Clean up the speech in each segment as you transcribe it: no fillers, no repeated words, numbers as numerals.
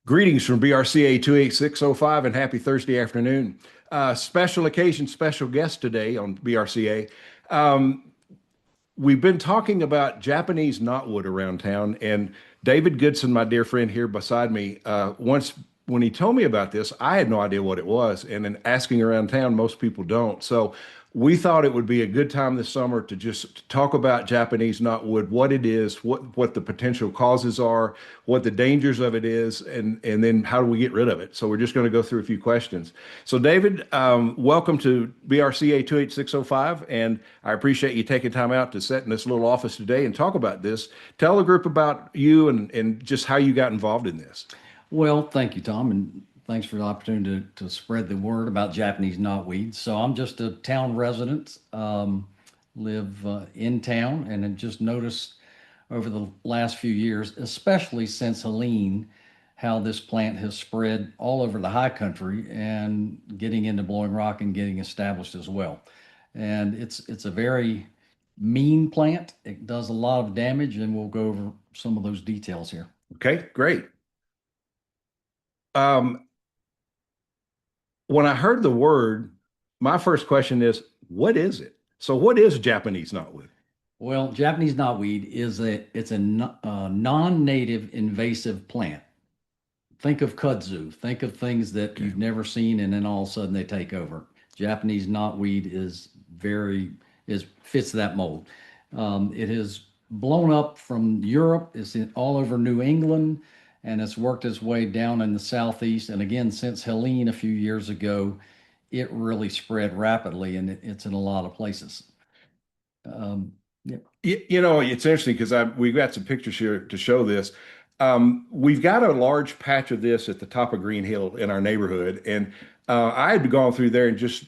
Greetings from BRCA 28605 and happy Thursday afternoon. Special occasion, special guest today on BRCA. Um, we've been talking about Japanese knotwood around town, and David Goodson, my dear friend here beside me, once when he told me about this, I had no idea what it was. And in asking around town, most people don't. So we thought it would be a good time this summer to just talk about Japanese knotwood, what it is, what the potential causes are, what the dangers of it is, and then how do we get rid of it. So we're just going to go through a few questions. So David, welcome to BRCA 28605, and I appreciate you taking time out to sit in this little office today and talk about this. Tell the group about you and just how you got involved in this. Well, thank you, Tom, and thanks for the opportunity to spread the word about Japanese knotweed. So I'm just a town resident, live in town, and have just noticed over the last few years, especially since Helene, how this plant has spread all over the high country and getting into Blowing Rock and getting established as well. And it's a very mean plant. It does a lot of damage, and we'll go over some of those details here. Okay, great. Um, when I heard the word, my first question is, what is it? So, what is Japanese knotweed? Well, Japanese knotweed is a non-native invasive plant. Think of kudzu. Think of things that Okay. you've never seen, and then all of a sudden they take over. Japanese knotweed is fits that mold. It has blown up from Europe. It's all over New England, and it's worked its way down in the southeast. And again, since Helene a few years ago, it really spread rapidly, and it's in a lot of places. Um, yeah. It's interesting because we've got some pictures here to show this. We've got a large patch of this at the top of Green Hill in our neighborhood, and I had gone through there and just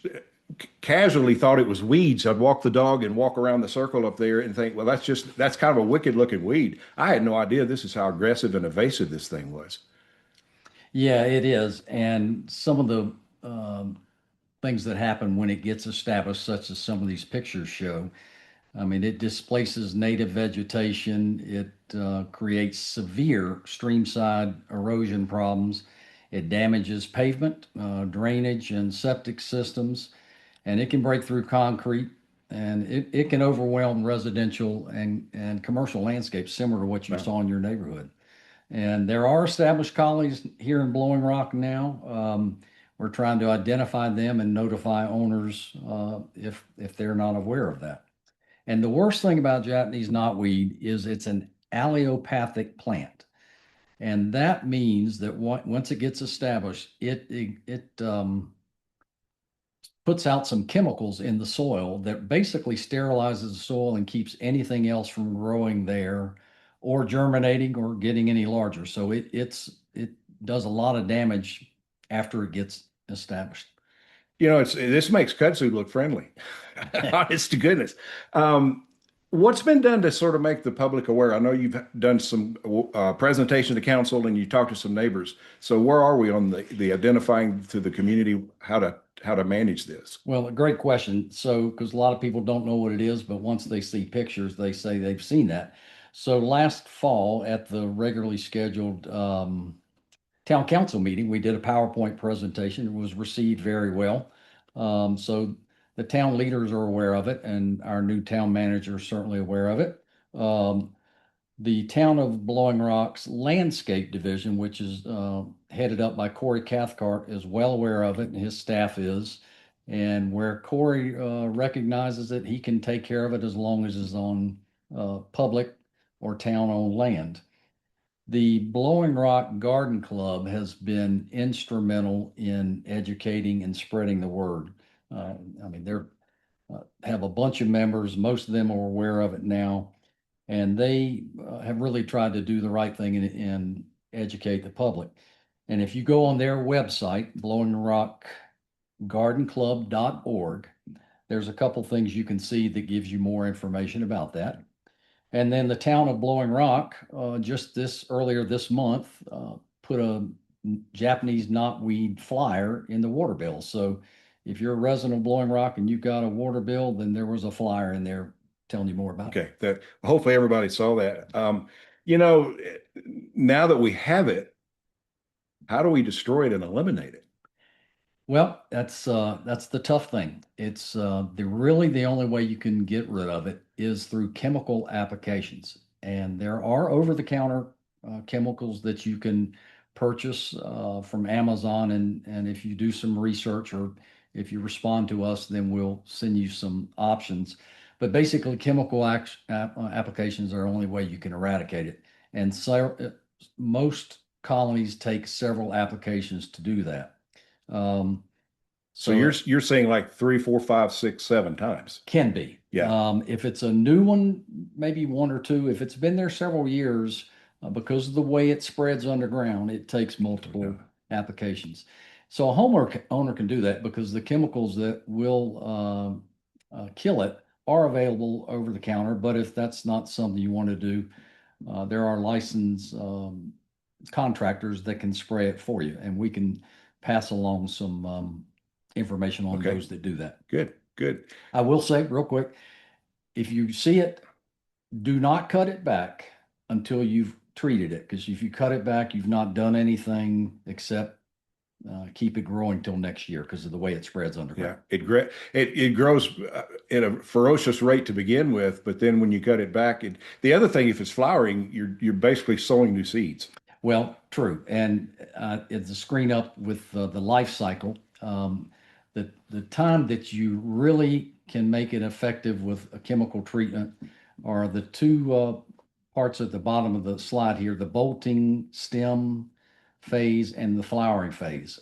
casually thought it was weeds. I'd walk the dog and walk around the circle up there and think, well, that's kind of a wicked looking weed. I had no idea this is how aggressive and evasive this thing was. Yeah, it is. And some of the things that happen when it gets established, such as some of these pictures show, I mean, it displaces native vegetation. It creates severe streamside erosion problems. It damages pavement, drainage, and septic systems, and it can break through concrete. And it can overwhelm residential and commercial landscapes, similar to what you Wow. saw in your neighborhood. And there are established colonies here in Blowing Rock now. We're trying to identify them and notify owners if they're not aware of that. And the worst thing about Japanese knotweed is it's an allelopathic plant. And that means that once it gets established, it puts out some chemicals in the soil that basically sterilizes the soil and keeps anything else from growing there or germinating or getting any larger. So it does a lot of damage after it gets established. This makes kudzu look friendly. Honest to goodness. Um, what's been done to sort of make the public aware? I know you've done some presentation to council and you talked to some neighbors. So where are we on the identifying to the community how to manage this? Well, a great question. So, because a lot of people don't know what it is, but once they see pictures, they say they've seen that. So, last fall at the regularly scheduled town council meeting, we did a PowerPoint presentation. It was received very well. So, the town leaders are aware of it, and our new town manager is certainly aware of it. Um, the town of Blowing Rock's landscape division, which is headed up by Corey Cathcart, is well aware of it, and his staff is. And where Corey recognizes it, he can take care of it as long as it's on public or town-owned land. The Blowing Rock Garden Club has been instrumental in educating and spreading the word. I mean, they're have a bunch of members. Most of them are aware of it now, and they have really tried to do the right thing and educate the public. And if you go on their website, blowingrockgardenclub.org, there's a couple things you can see that gives you more information about that. And then the town of Blowing Rock, just this earlier this month, put a Japanese knotweed flyer in the water bill. So if you're a resident of Blowing Rock and you've got a water bill, then there was a flyer in there telling you more about it. Okay, that hopefully everybody saw that. You know, now that we have it, How do we destroy it and eliminate it? Well, that's the tough thing. It's the only way you can get rid of it is through chemical applications. And there are over-the-counter chemicals that you can purchase from Amazon. And if you do some research or if you respond to us, then we'll send you some options. But basically, applications are the only way you can eradicate it. And so most colonies take several applications to do that. Um, So so you're saying like three, four, five, six, seven times. can be. Yeah. If it's a new one, maybe one or two. If it's been there several years, because of the way it spreads underground, it takes multiple applications. So a owner can do that because the chemicals that will kill it are available over the counter. But if that's not something you want to do, there are licensed contractors that can spray it for you, and we can pass along some information on Okay. those that do that. Good. Good. I will say real quick, if you see it, do not cut it back until you've treated it, because if you cut it back, you've not done anything except keep it growing till next year because of the way it spreads Yeah. underground. It grows at a ferocious rate to begin with, but then when you cut it back, the other thing, if it's flowering, you're basically sowing new seeds. Well, true. And it's a screen up with the life cycle. The time that you really can make it effective with a chemical treatment are the two parts at the bottom of the slide here, the bolting stem phase and the flowering phase.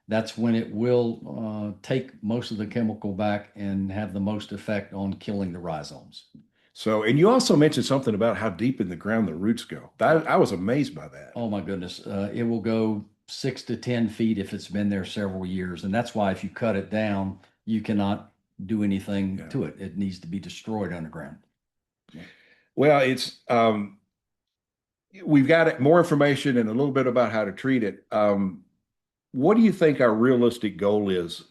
That's when it will take most of the chemical back and have the most effect on killing the rhizomes. So, and you also mentioned something about how deep in the ground the roots go. I was amazed by that. Oh my goodness. It will go 6 to 10 feet if it's been there several years. And that's why if you cut it down, you cannot do anything Yeah. to it. It needs to be destroyed underground. Well, we've got more information and a little bit about how to treat it. What do you think our realistic goal is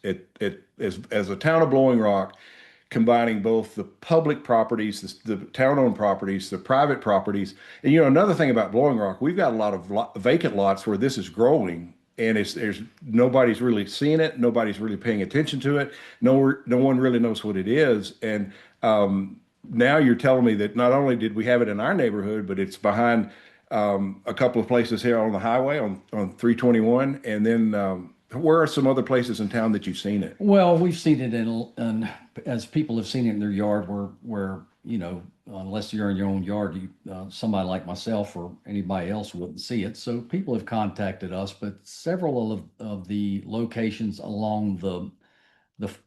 as a town of Blowing Rock, combining both the public properties, the town-owned properties, the private properties? And another thing about Blowing Rock, we've got a lot of vacant lots where this is growing, and there's nobody's really seeing it, nobody's really paying attention to it, no one really knows what it is, and now you're telling me that not only did we have it in our neighborhood, but it's behind a couple of places here on the highway on 321, and then where are some other places in town that you've seen it? Well, we've seen it as people have seen it in their yard where, unless you're in your own yard, somebody like myself or anybody else wouldn't see it. So people have contacted us, but several of the locations along the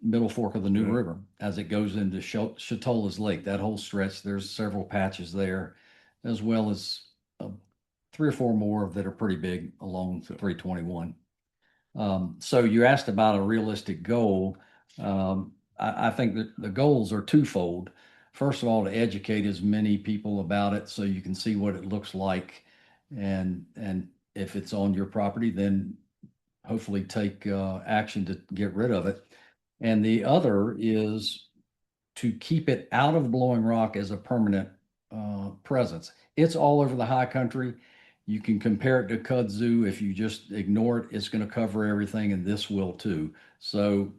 middle fork of the New River as it goes into Chatola's Lake, that whole stretch, there's several patches there, as well as 3 or 4 more that are pretty big along 321. So you asked about a realistic goal. I think that the goals are twofold. First of all, to educate as many people about it so you can see what it looks like, and if it's on your property, then hopefully take action to get rid of it. And the other is to keep it out of Blowing Rock as a permanent presence. It's all over the high country. You can compare it to kudzu. If you just ignore it, it's going to cover everything, and this will too. So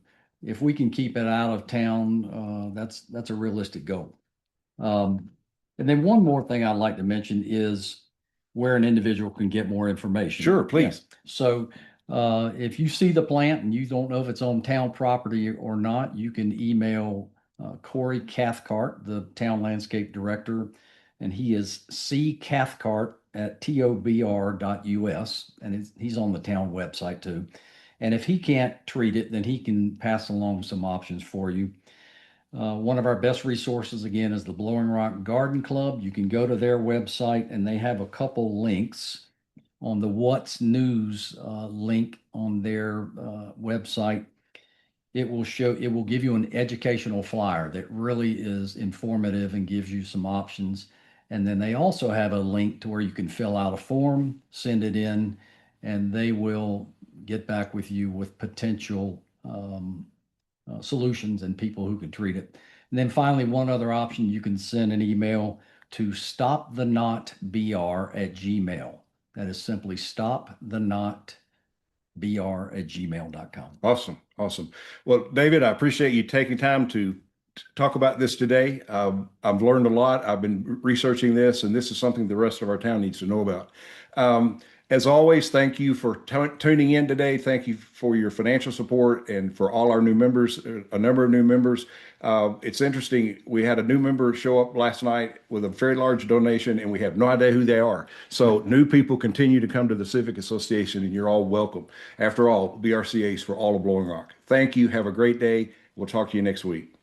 if we can keep it out of town, that's a realistic goal. And then one more thing I'd like to mention is where an individual can get more information. Sure, please. Yeah. So if you see the plant and you don't know if it's on town property or not, you can email Corey Cathcart, the town landscape director, and he is ccathcart@tobr.us, and he's on the town website too. And if he can't treat it, then he can pass along some options for you. One of our best resources, again, is the Blowing Rock Garden Club. You can go to their website, and they have a couple links on the What's News link on their website. It will give you an educational flyer that really is informative and gives you some options. And then they also have a link to where you can fill out a form, send it in, and they will get back with you with potential solutions and people who can treat it. And then finally, one other option, you can send an email to stopthenotbr@gmail.com. That is simply stopthenotbr@gmail.com. Awesome. Awesome. Well, David, I appreciate you taking time to talk about this today. I've learned a lot. I've been researching this, and this is something the rest of our town needs to know about. Um, as always, thank you for tuning in today. Thank you for your financial support and for all our new members, a number of new members. It's interesting. We had a new member show up last night with a very large donation, and we have no idea who they are. So new people continue to come to the Civic Association, and you're all welcome. After all, BRCA is for all of Blowing Rock. Thank you. Have a great day. We'll talk to you next week.